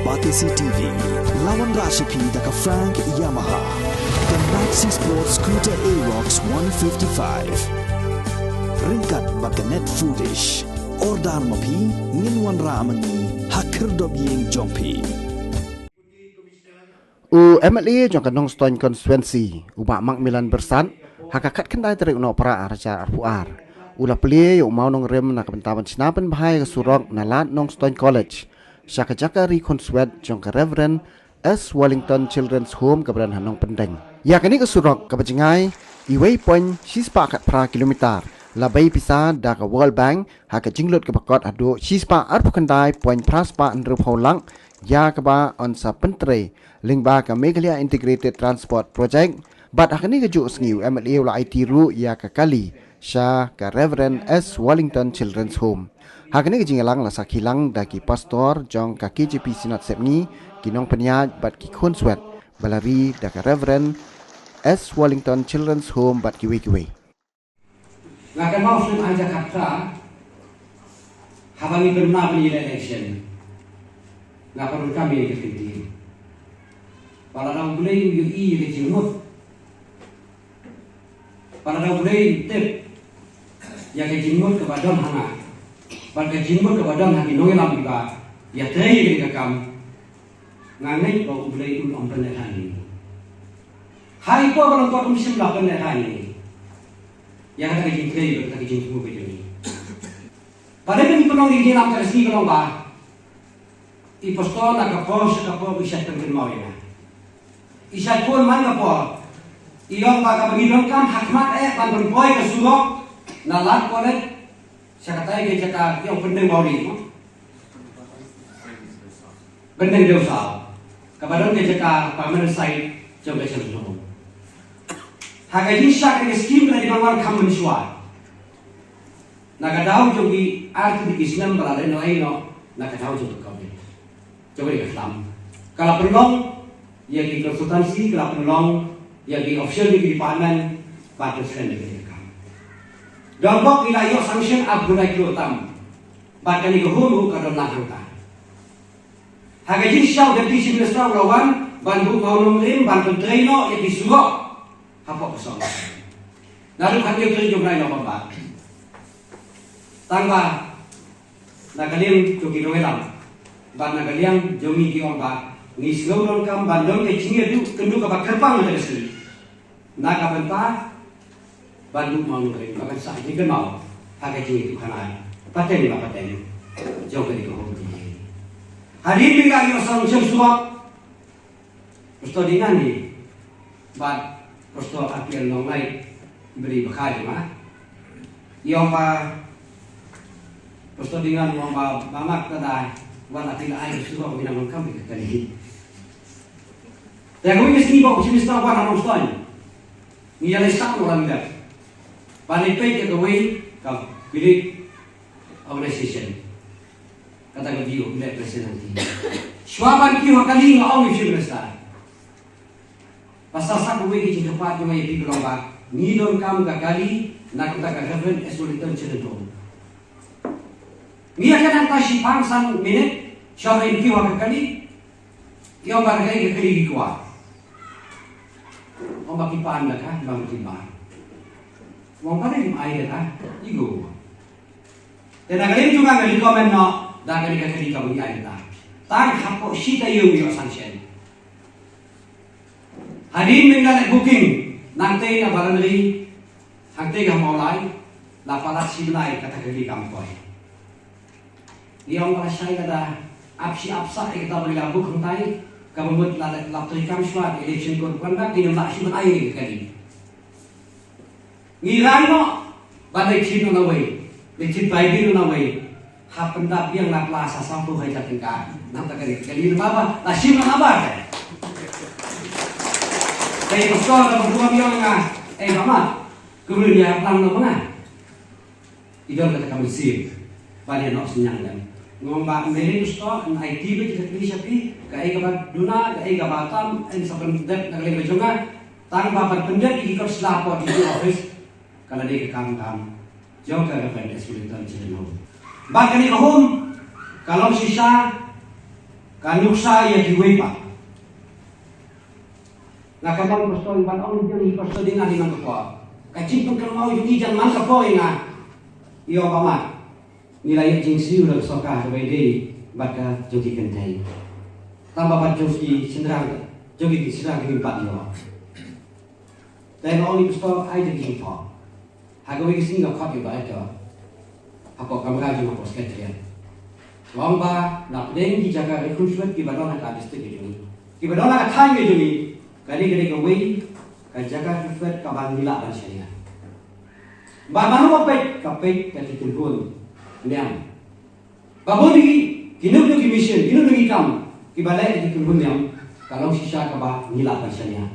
Batisi TV, lawan Rashipi daka Frank Yamaha, dan Maxi Sports Scooter Aerox 155. Ringkat baganet foodish, ordan mapi, nginwan ramani, hakir dobyeng jompi. MLA jong kanong Stone Constituency, Umak Macmillan Bersan, hakakat kendai terik no para arca arpuar. Ula pelie yung mau nong rem na kabentawan sinapan bahaya ke surok na lat nong Stone College. Syaka jaka reconsuet jong ke Reverend S. Wellington Children's Home keberan hanong pendeng. Ya kini ke surok kebajengai, iway point sispa kat pra kilometer. Labai pisah da ke World Bank, haka jinglut ke bakot adu sispa arpu kendai point praspa andrup holang, ya keba onsa pentre, lingba ke Meghalaya Integrated Transport Project, bat hakani ke juk sengiu MLA ula IT ru ya ke kali, Syah ke Reverend S. Wellington Children's Home. Hakani ke jingalang la sakilang da ki pastor jong ka KJP Sinat Sepni, kinong penyaj bat ki konswet, balari da ke Reverend S. Wellington Children's Home bat kiwe-kiwe. Ngakan mau film aja kata, habang pernah beli election, ngapa perlu kami ketinggi. Para orang boleh yui lejimut, para orang boleh tip, yang lejimut kepada hanga, pada lejimut kepada hanga nongi lam juga, ya teri dengan kami, ngangai kau boleh ul penerang ini. Hari kau kalau kau mesti melakukan penerang ini. Yang ada di sini, ada di sini begini. Pada ini penong ini nak tersi penong bah. Ipostol nak kapor bisa terkena mau ya. Isai pun mana kapor. Iong bah kabagi kam hakmat pan berboy ke surok nalat kolej. Saya kata ini jika yang penting mau ni. Penting dia usah. Kabarang dia jika pamer side coba sebelum. Hagai syak ke skim dari mawar kam mensuat. Nagadau jogi arti di Islam berada no nagadau jogi kami. Coba Islam. Kalau perlong ya di konsultansi, kalau perlong ya di official di department pada friend di kami. Dompok ila yo sanction abulai kutam. Bahkan di hulu kadang lahangta. Hagai syak dari sini Islam lawan bantu mau nomlim bantu traino ya di surok. Apa kosong? Lalu kami kerja juga nak apa? Tangga nakaliang jogi doelam, ban nakaliang jomi di apa? Ni seluruh kam bandong ke cingir tu kendu kabak kerpang ada sekali. Nak apa? Bandung mau ngeri, maka sah jika mau, agak cingir tu kanai. Paten lah paten, jauh dari kau. Hari ini lagi orang semua, perstudingan ni, ban Prosto apian nong lai beri bekal mah. Yang pa prosto dengan mama mamak tada wan ating ay suwa ko binang kami kali. Tapi kami sini bawa sini setahu wan harus tahu. Ni ada sak orang dah. Balik pay ke away kam pilih organization. Kata ke dia pilih presiden nanti. Swaban kiwa kali ngau ni sini Pasal sak kowe iki cepat yo ya pi lomba. Ni don kam gagali nak kita Reverend S. Wellington Children's. Ni akan kasi pangsan minit siya rin kiwa gagali. Yo barangay gagali kiwa. O makipaan na ka, bang timba. Wong pa rin ay ka, igo. Tenagalim juga ngali komen no, dagali gagali ka bunyi ay ta. Tang hapo sita yo sanction. Hari ini nak booking nanti na barangay hangte ka maulay lapalat sinay kategori kampoy. Iyong para siya kada apsa kita bagi labuk hangtay kabumut laptoy kam swat election code conduct di nak siman ay kali. Ngiran mo balay chino na way, lecit baby na way. Hapenda yang nak lasa sampu hay katingka. Namta kali baba la siman abar. Kaya pastor na magbuwang yung nga, mama, kemudian dia lang na mga. Idol kata kami sip, bali na sinyang lang. Ngomong ba, may gusto, ang IT ba, kita siya pi, kaya ka duna, kaya ka batam, and sa pendet, nagaling ba nga, tang bapat pendet, ikikot selapot di office, kalau dia ke kam-kam, jauh ke Reverend S. Wellington Children's. Bahkan di home, kalau sisa, kanuksa ya diwepa na kamang gusto yung banong yung gusto din natin ng kapwa kacing pagkamaw yung ijan man kapwa nga iyo pamat nilai jing siu dak soka sebagai day baka jogi kentai tambah bat jogi sendrang jogi di sendrang di pat yo dan only gusto ai de jing pa hago wi sing ga khot yo ba to apa kamera jing apa sekalian lomba nak deng di jaga recruitment ki badona ka district ni ki badona ka thai nge jumi gadi ka wi ka jaga recruitment ka ban nila ban syariah ba manu pet ka kitulun Niam. Bago di kinub di mission, kinub di kam, kibalai di kulun niam. Kalau sisa kaba nila pasanya.